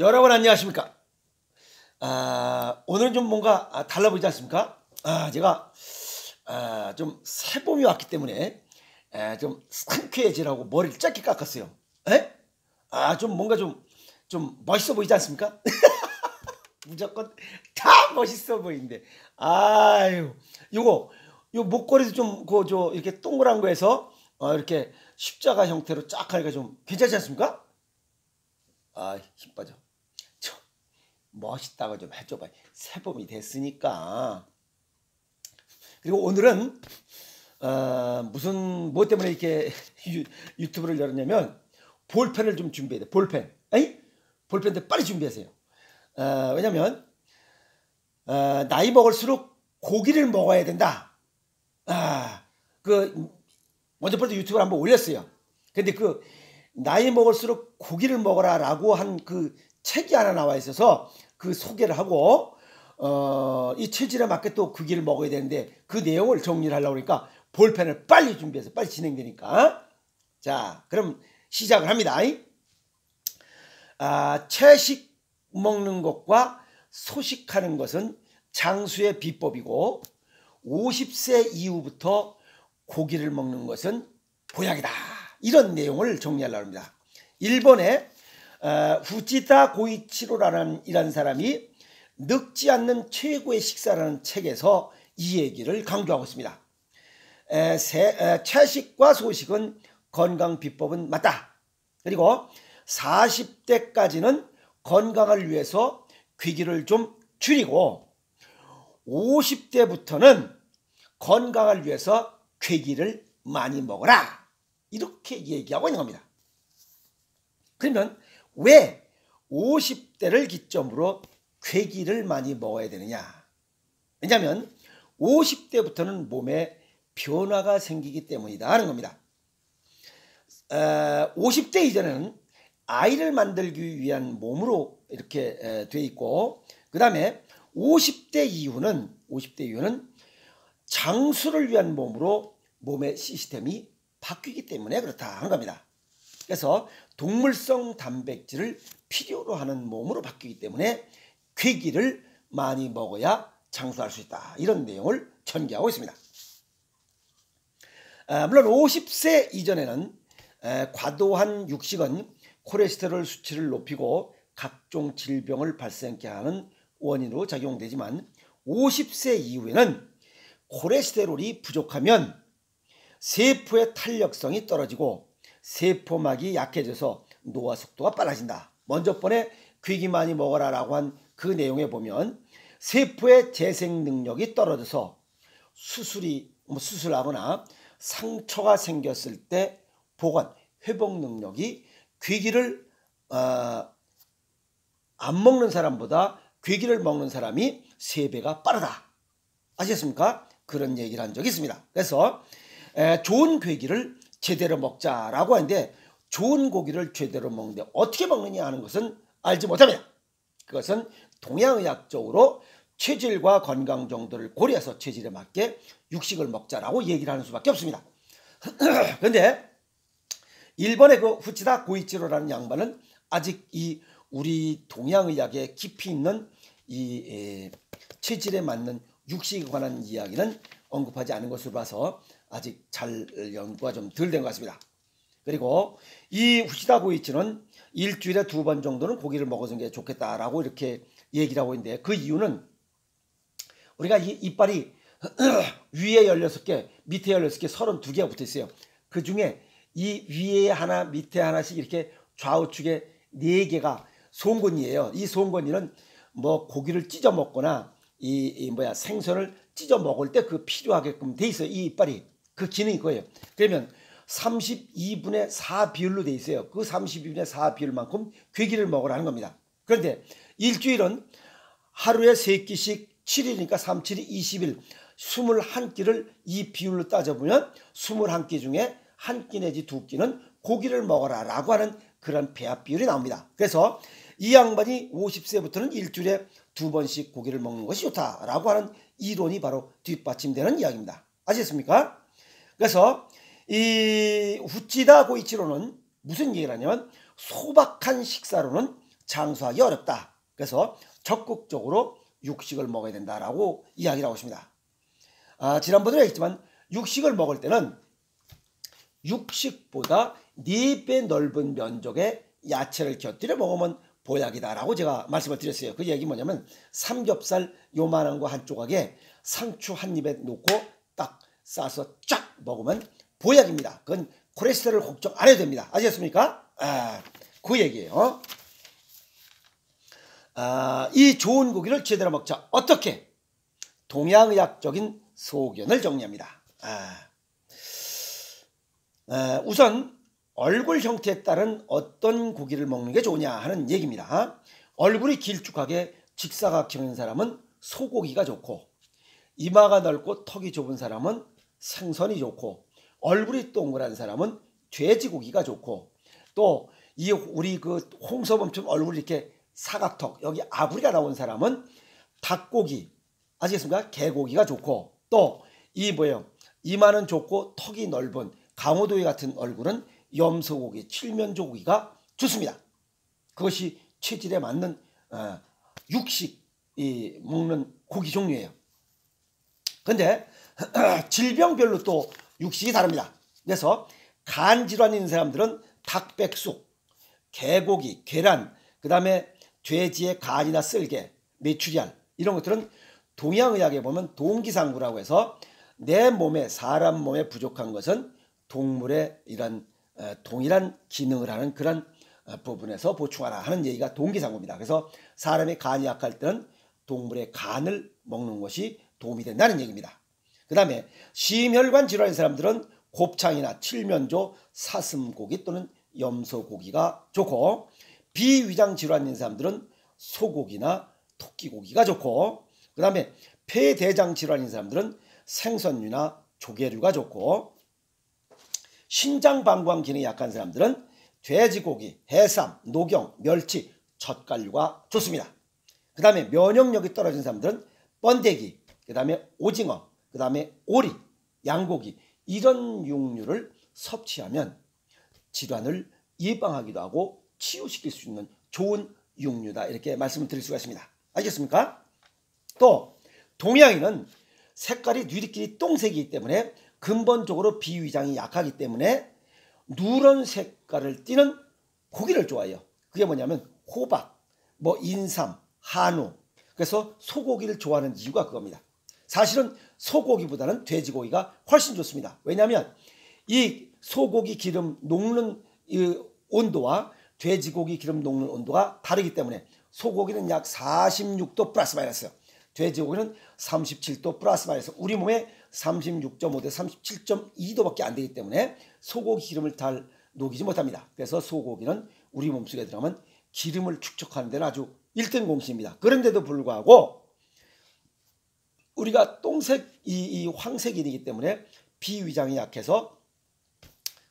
여러분 안녕하십니까? 오늘은 좀 뭔가 달라 보이지 않습니까? 제가 좀 새봄이 왔기 때문에 좀 상쾌해지라고 머리를 짧게 깎았어요. 에? 좀 뭔가 좀 멋있어 보이지 않습니까? 무조건 다 멋있어 보이는데. 아유, 요 목걸이도 좀 이렇게 동그란 거에서 이렇게 십자가 형태로 쫙 하니까 좀 괜찮지 않습니까? 힘 빠져. 멋있다고 좀 해줘봐. 새봄이 됐으니까. 그리고 오늘은 뭐 때문에 이렇게 유튜브를 열었냐면 볼펜을 좀 준비해야 돼. 볼펜. 볼펜들 빨리 준비하세요. 왜냐면 나이 먹을수록 고기를 먹어야 된다. 먼저부터 유튜브를 한번 올렸어요. 근데 그 나이 먹을수록 고기를 먹어라라고 한 그 책이 하나 나와 있어서 그 소개를 하고 이 체질에 맞게 또 고기를 먹어야 되는데 그 내용을 정리를 하려고 그러니까 볼펜을 빨리 준비해서 빨리 진행되니까. 자, 그럼 시작을 합니다. 채식 먹는 것과 소식하는 것은 장수의 비법이고 50세 이후부터 고기를 먹는 것은 보약이다. 이런 내용을 정리하려고 합니다. 일본의 후지다 고이치로라는 이란 사람이 늙지 않는 최고의 식사라는 책에서 이 얘기를 강조하고 있습니다. 채식과 소식은 건강 비법은 맞다. 그리고 40대까지는 건강을 위해서 괴기를 좀 줄이고 50대부터는 건강을 위해서 괴기를 많이 먹어라. 이렇게 얘기하고 있는 겁니다. 그러면 왜 50대를 기점으로 괴기를 많이 먹어야 되느냐? 왜냐하면 50대부터는 몸에 변화가 생기기 때문이다 하는 겁니다. 50대 이전에는 아이를 만들기 위한 몸으로 이렇게 돼 있고 그 다음에 50대 이후는 장수를 위한 몸으로 몸의 시스템이 바뀌기 때문에 그렇다 하는 겁니다. 그래서 동물성 단백질을 필요로 하는 몸으로 바뀌기 때문에 괴기를 많이 먹어야 장수할 수 있다. 이런 내용을 전개하고 있습니다. 물론 50세 이전에는 과도한 육식은 콜레스테롤 수치를 높이고 각종 질병을 발생케 하는 원인으로 작용되지만 50세 이후에는 콜레스테롤이 부족하면 세포의 탄력성이 떨어지고 세포막이 약해져서 노화 속도가 빨라진다. 먼저 번에 괴기 많이 먹어라 라고 한 그 내용에 보면 세포의 재생 능력이 떨어져서 수술하거나 상처가 생겼을 때 보건, 회복 능력이 괴기를 안 먹는 사람보다 괴기를 먹는 사람이 3배가 빠르다. 아시겠습니까? 그런 얘기를 한 적이 있습니다. 그래서 좋은 괴기를 제대로 먹자라고 하는데 좋은 고기를 제대로 먹는데 어떻게 먹느냐 하는 것은 알지 못합니다. 그것은 동양의학적으로 체질과 건강 정도를 고려해서 체질에 맞게 육식을 먹자라고 얘기를 하는 수밖에 없습니다. 그런데 일본의 그 후치다 고이치로라는 양반은 아직 이 우리 동양의학에 깊이 있는 이 체질에 맞는 육식에 관한 이야기는 언급하지 않은 것으로 봐서 아직 잘 연구가 좀 덜 된 것 같습니다. 그리고 이 후시다 고이치는 일주일에 2번 정도는 고기를 먹어주는 게 좋겠다라고 이렇게 얘기를 하고 있는데 그 이유는 우리가 이 이빨이 위에 16개, 밑에 16개, 32개가 붙어 있어요. 그 중에 이 위에 하나, 밑에 하나씩 이렇게 좌우측에 4개가 송곳니예요. 이 송곳니는 뭐 고기를 찢어 먹거나 생선을 찢어 먹을 때 그 필요하게끔 돼 있어요. 이 이빨이. 그 기능이 그거예요. 그러면 32분의 4 비율로 돼 있어요. 그 32분의 4 비율만큼 괴기를 먹으라는 겁니다. 그런데 일주일은 하루에 3끼씩 7일이니까 3, 7이 20일 21끼를 이 비율로 따져보면 21끼 중에 1끼 내지 2끼는 고기를 먹어라 라고 하는 그런 배합 비율이 나옵니다. 그래서 이 양반이 50세부터는 일주일에 2번씩 고기를 먹는 것이 좋다라고 하는 이론이 바로 뒷받침되는 이야기입니다. 아시겠습니까? 그래서 이 후치다 고이치로는 무슨 얘기를 하냐면 소박한 식사로는 장수하기 어렵다. 그래서 적극적으로 육식을 먹어야 된다라고 이야기를 하고 있습니다. 지난번에도 했지만 육식을 먹을 때는 육식보다 4배 넓은 면적의 야채를 곁들여 먹으면 보약이다라고 제가 말씀을 드렸어요. 그 얘기 뭐냐면 삼겹살 요만한 거 한 조각에 상추 한 입에 놓고 딱 싸서 쫙 먹으면 보약입니다. 그건 콜레스테롤 걱정 안 해도 됩니다. 아시겠습니까? 그 얘기예요. 이 좋은 고기를 제대로 먹자. 어떻게? 동양의학적인 소견을 정리합니다. 우선 얼굴 형태에 따른 어떤 고기를 먹는 게 좋으냐 하는 얘기입니다. 얼굴이 길쭉하게 직사각형인 사람은 소고기가 좋고, 이마가 넓고 턱이 좁은 사람은 생선이 좋고, 얼굴이 동그란 사람은 돼지고기가 좋고, 또 이 우리 그 홍서범처럼 얼굴이 이렇게 사각턱 여기 아구리가 나온 사람은 닭고기, 아시겠습니까? 개고기가 좋고, 또 이 뭐예요? 이마는 좋고 턱이 넓은 강호도이 같은 얼굴은 염소고기, 칠면조고기가 좋습니다. 그것이 체질에 맞는 육식 먹는 고기 종류예요. 근데 질병별로 또 육식이 다릅니다. 그래서 간 질환이 있는 사람들은 닭백숙, 개고기, 계란, 그 다음에 돼지의 간이나 쓸개, 메추리알 이런 것들은 동양의학에 보면 동기상구라고 해서 내 몸에, 사람 몸에 부족한 것은 동물의 이런 동일한 기능을 하는 그런 부분에서 보충하라 하는 얘기가 동기상구입니다. 그래서 사람의 간이 약할 때는 동물의 간을 먹는 것이 도움이 된다는 얘기입니다. 그 다음에 심혈관 질환인 사람들은 곱창이나 칠면조, 사슴고기 또는 염소고기가 좋고, 비위장 질환인 사람들은 소고기나 토끼고기가 좋고, 그 다음에 폐대장 질환인 사람들은 생선류나 조개류가 좋고, 신장 방광 기능이 약한 사람들은 돼지고기, 해삼, 녹용, 멸치, 젓갈류가 좋습니다. 그 다음에 면역력이 떨어진 사람들은 번데기, 그 다음에 오징어, 그 다음에 오리, 양고기 이런 육류를 섭취하면 질환을 예방하기도 하고 치유시킬 수 있는 좋은 육류다, 이렇게 말씀을 드릴 수가 있습니다. 알겠습니까? 또 동양인은 색깔이 누리끼리 똥색이기 때문에 근본적으로 비위장이 약하기 때문에 누런 색깔을 띠는 고기를 좋아해요. 그게 뭐냐면 호박, 인삼, 한우. 그래서 소고기를 좋아하는 이유가 그겁니다. 사실은 소고기보다는 돼지고기가 훨씬 좋습니다. 왜냐하면 이 소고기 기름 녹는 이 온도와 돼지고기 기름 녹는 온도가 다르기 때문에 소고기는 약 46도 플러스 마이너스, 돼지고기는 37도 플러스 마이너스, 우리 몸에 36.5대 37.2도밖에 안 되기 때문에 소고기 기름을 잘 녹이지 못합니다. 그래서 소고기는 우리 몸속에 들어가면 기름을 축적하는 데는 아주 1등 공신입니다. 그런데도 불구하고 우리가 똥색, 이 황색인이기 때문에 비위장이 약해서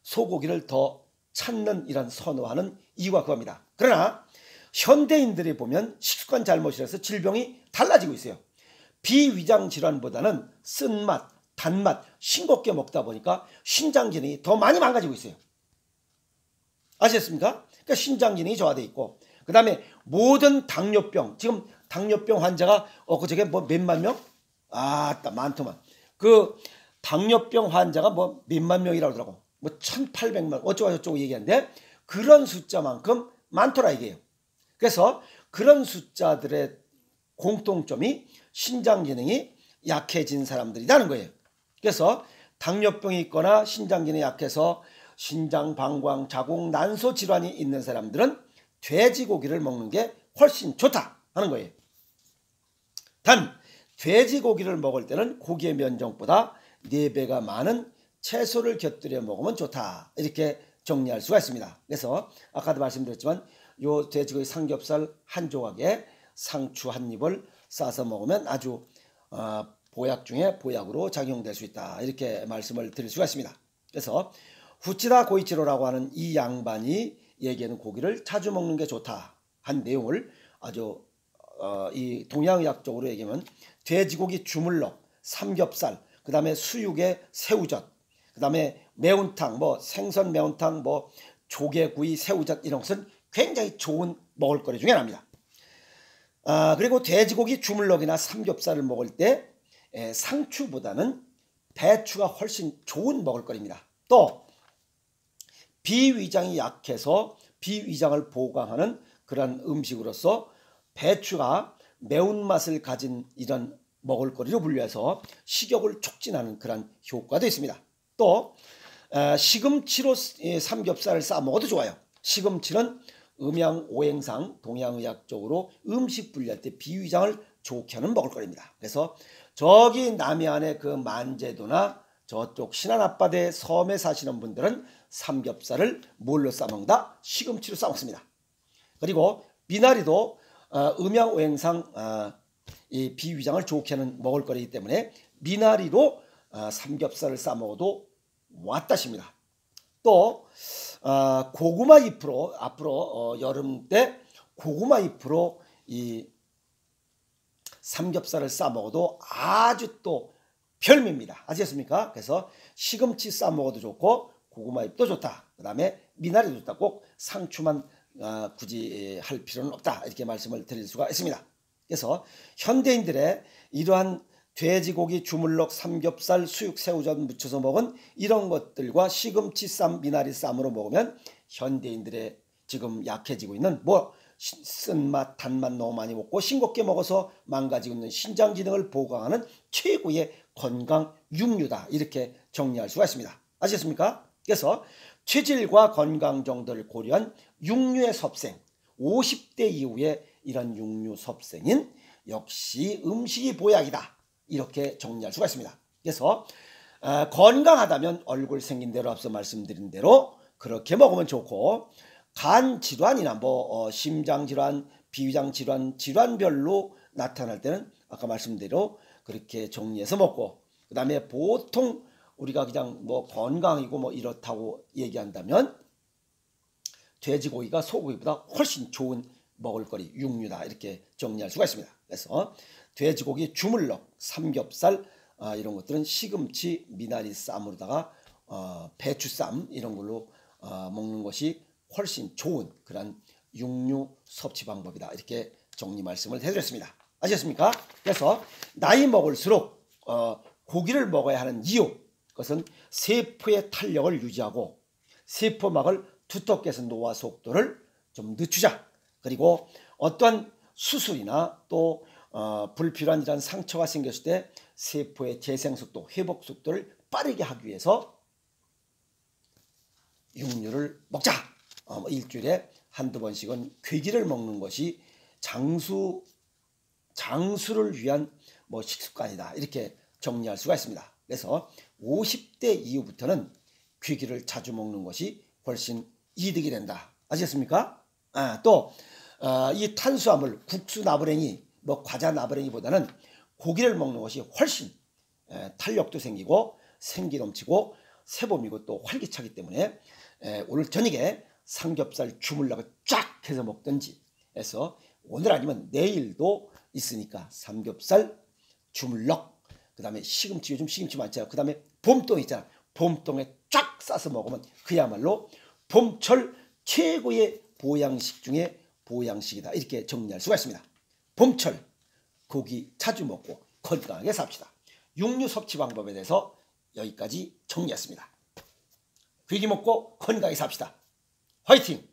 소고기를 더 찾는 이런 선호하는 이유가 그겁니다. 그러나 현대인들이 보면 식습관 잘못이라서 질병이 달라지고 있어요. 비위장 질환보다는 쓴맛, 단맛, 싱겁게 먹다 보니까 신장 기능이 더 많이 망가지고 있어요. 아시겠습니까? 그러니까 신장 기능이 저하되어 있고, 그 다음에 모든 당뇨병, 지금 당뇨병 환자가 그저께 몇만 명? 많더만. 그 당뇨병 환자가 몇만 명이라고 하더라고. 1800만 어쩌고 저쩌고 얘기하는데 그런 숫자만큼 많더라 이게요. 그래서 그런 숫자들의 공통점이 신장 기능이 약해진 사람들이라는 거예요. 그래서 당뇨병이 있거나 신장 기능이 약해서 신장, 방광, 자궁, 난소 질환이 있는 사람들은 돼지고기를 먹는 게 훨씬 좋다 하는 거예요. 단 돼지고기를 먹을 때는 고기의 면적보다 4배가 많은 채소를 곁들여 먹으면 좋다, 이렇게 정리할 수가 있습니다. 그래서 아까도 말씀드렸지만 요 돼지고기 삼겹살 한 조각에 상추 한 입을 싸서 먹으면 아주 보약 중에 보약으로 작용될 수 있다, 이렇게 말씀을 드릴 수가 있습니다. 그래서 후치다 고이치로라고 하는 이 양반이 얘기하는 고기를 자주 먹는 게 좋다 한 내용을 아주 이 동양의학적으로 얘기하면 돼지고기 주물럭, 삼겹살, 그 다음에 수육에 새우젓, 그 다음에 매운탕, 생선 매운탕, 조개구이, 새우젓 이런 것은 굉장히 좋은 먹을거리 중에 하나입니다. 그리고 돼지고기 주물럭이나 삼겹살을 먹을 때 상추보다는 배추가 훨씬 좋은 먹을거리입니다. 또 비위장이 약해서 비위장을 보강하는 그런 음식으로서 배추가 매운맛을 가진 이런 먹을거리로 분류해서 식욕을 촉진하는 그런 효과도 있습니다. 또 시금치로 삼겹살을 싸 먹어도 좋아요. 시금치는 음양오행상 동양의학적으로 음식 분리할 때 비위장을 좋게 하는 먹을거리입니다. 그래서 저기 남해안의 그 만제도나 저쪽 신안 앞바다의 섬에 사시는 분들은 삼겹살을 뭘로 싸먹는다? 시금치로 싸먹습니다. 그리고 미나리도 음양오행상 이 비위장을 좋게 하는 먹을거리이기 때문에 미나리로 삼겹살을 싸먹어도 왔다십니다. 또 고구마 잎으로 앞으로 여름 때 고구마 잎으로 이 삼겹살을 싸 먹어도 아주 또 별미입니다. 아시겠습니까? 그래서 시금치 싸 먹어도 좋고 고구마 잎도 좋다. 그 다음에 미나리도 좋다. 꼭 상추만 굳이 할 필요는 없다. 이렇게 말씀을 드릴 수가 있습니다. 그래서 현대인들의 이러한 돼지고기 주물럭 삼겹살 수육 새우젓 무쳐서 먹은 이런 것들과 시금치 쌈 미나리 쌈으로 먹으면 현대인들의 지금 약해지고 있는 쓴맛 단맛 너무 많이 먹고 싱겁게 먹어서 망가지고 있는 신장 기능을 보강하는 최고의 건강 육류다. 이렇게 정리할 수가 있습니다. 아시겠습니까? 그래서 체질과 건강 정도를 고려한 육류의 섭생 50대 이후에 이런 육류 섭생인 역시 음식이 보약이다. 이렇게 정리할 수가 있습니다. 그래서 건강하다면 얼굴 생긴 대로 앞서 말씀드린 대로 그렇게 먹으면 좋고 간 질환이나 심장 질환, 비위장 질환, 질환별로 나타날 때는 아까 말씀대로 그렇게 정리해서 먹고 그 다음에 보통 우리가 그냥 건강이고 이렇다고 얘기한다면 돼지고기가 소고기보다 훨씬 좋은 먹을거리 육류다 이렇게 정리할 수가 있습니다. 그래서 돼지고기 주물럭, 삼겹살 이런 것들은 시금치, 미나리 쌈으로다가 배추쌈 이런 걸로 먹는 것이 훨씬 좋은 그런 육류 섭취 방법이다. 이렇게 정리 말씀을 해드렸습니다. 아시겠습니까? 그래서 나이 먹을수록 고기를 먹어야 하는 이유 그것은 세포의 탄력을 유지하고 세포막을 두텁게 해서 노화 속도를 좀 늦추자. 그리고 어떠한 수술이나 또 불필요한 이런 상처가 생겼을 때 세포의 재생속도, 회복속도를 빠르게 하기 위해서 육류를 먹자. 일주일에 한두 번씩은 괴기를 먹는 것이 장수를 위한 식습관이다. 이렇게 정리할 수가 있습니다. 그래서 50대 이후부터는 괴기를 자주 먹는 것이 훨씬 이득이 된다. 아시겠습니까? 또 이 탄수화물, 국수 나부랭이, 과자 나부랭이보다는 고기를 먹는 것이 훨씬 탄력도 생기고 생기 넘치고 세봄이고 또 활기차기 때문에 오늘 저녁에 삼겹살 주물럭을 쫙 해서 먹든지 해서 오늘 아니면 내일도 있으니까 삼겹살 주물럭 그 다음에 시금치 요즘 시금치 많잖아요. 그 다음에 봄동 있잖아. 봄동에 쫙 싸서 먹으면 그야말로 봄철 최고의 보양식 중에 보양식이다. 이렇게 정리할 수가 있습니다. 봄철 고기 자주 먹고 건강하게 삽시다. 육류 섭취 방법에 대해서 여기까지 정리했습니다. 고기 먹고 건강하게 삽시다. 화이팅!